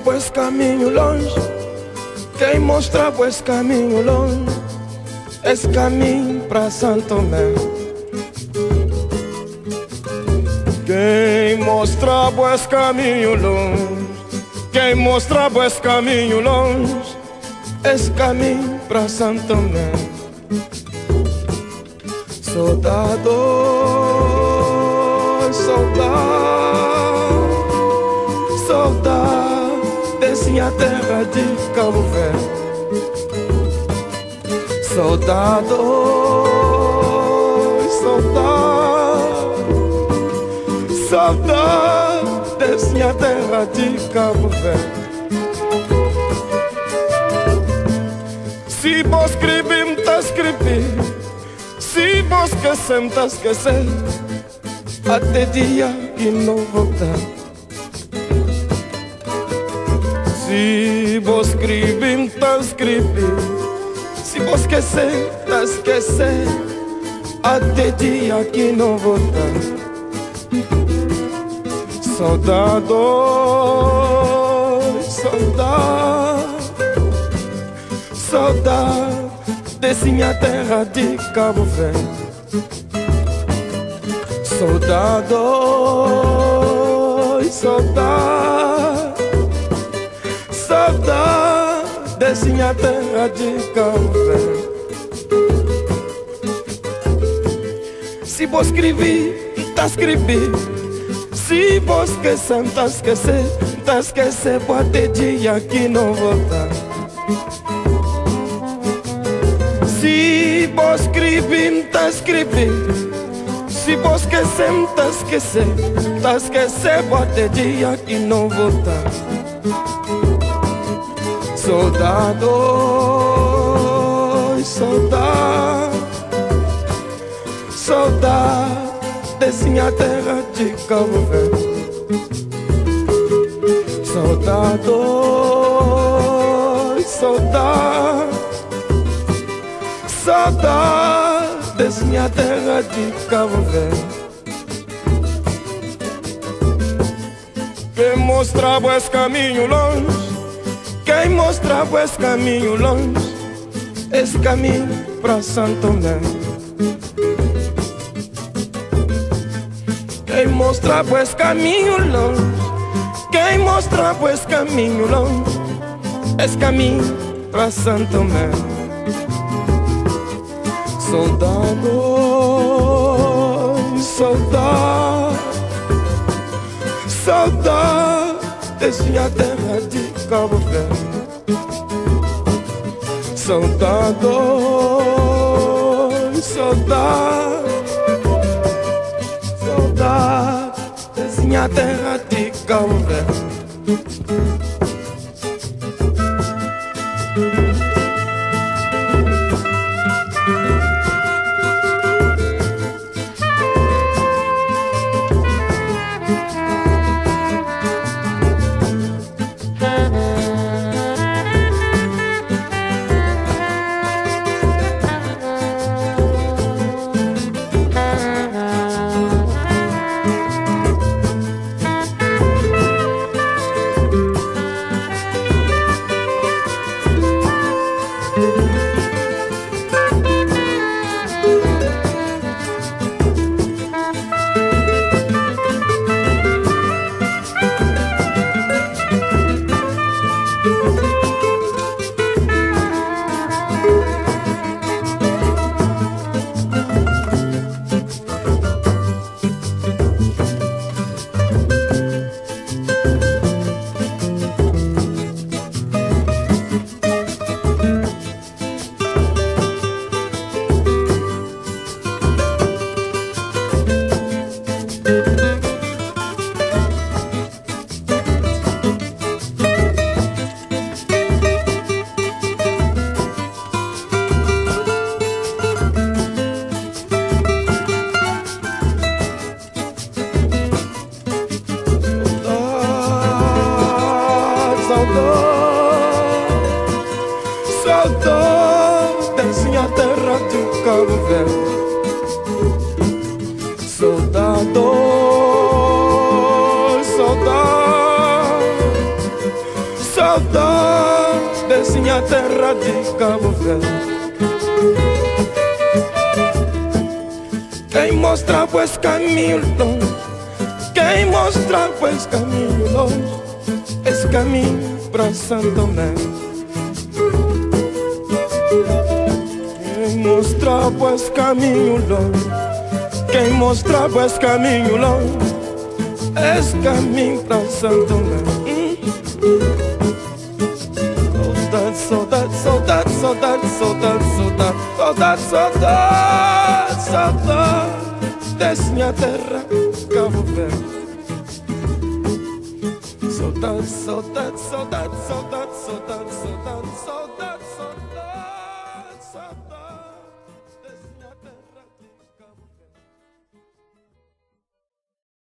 pois caminho longe, quem mostra pois caminho longe, esse caminho pra Santo Tomé. Quem mostra pois caminho longe, quem mostra pois caminho longe, esse caminho pra Santo Tomé. Soldado, soldado, soldado, desce a terra de Cabo Verde. Soldado, soldado, soldado, desce a terra de Cabo Verde. Se vos escrever, tá escrever. Se vos esquecer, tá esquecer. Até dia que não voltar. Se vos escrever, tá escrever. Se vos esquecer, tá esquecer. Até dia que não voltar. Soldado, soldado, soldado, desce minha terra de Cabo Verde. Soldado, soldado, soldado, desce minha terra de Cabo Verde. Se vou escrever, tá escrever. Se vou esquecer, tá esquecer. Tá esquecer, pode dia que não voltar. Se vou escrever, tá escrever. Se vou esquecer, tá esquecer. Tá esquecer, pode dia que não voltar. Soldado, soldado, soldado, desce minha terra de Cabo Verde. Soldado, soldado, soldado, desce minha terra de Cabo Verde. Quem mostrava esse caminho longe, quem mostrava esse caminho longe, esse caminho pra Santo Tomé. Quem mostrava esse caminho longe, quem mostrava esse caminho longe, esse caminho pra Santo Tomé. Soldado, soldado, soldado, desce a terra de Cabo Verde. Soldado, soldado, soldado, desce a terra de Cabo Verde. Soldado, desce a terra de Cabo Verde. Soldado, soldado, saudade dessa minha terra de Cabo Verde. Quem mostra pois caminho longe, quem mostra pois caminho longe, esse caminho pra Santo Tomé. Quem mostra pois caminho longe, quem mostra pois caminho longe, esse caminho pra Santo Tomé. Saudade, saudade, saudade, saudade, saudade, saudade, saudade, saudade dessa minha terra, Cabo Verde. Saudade, saudade, saudade, saudade, saudade, saudade, saudade, saudade.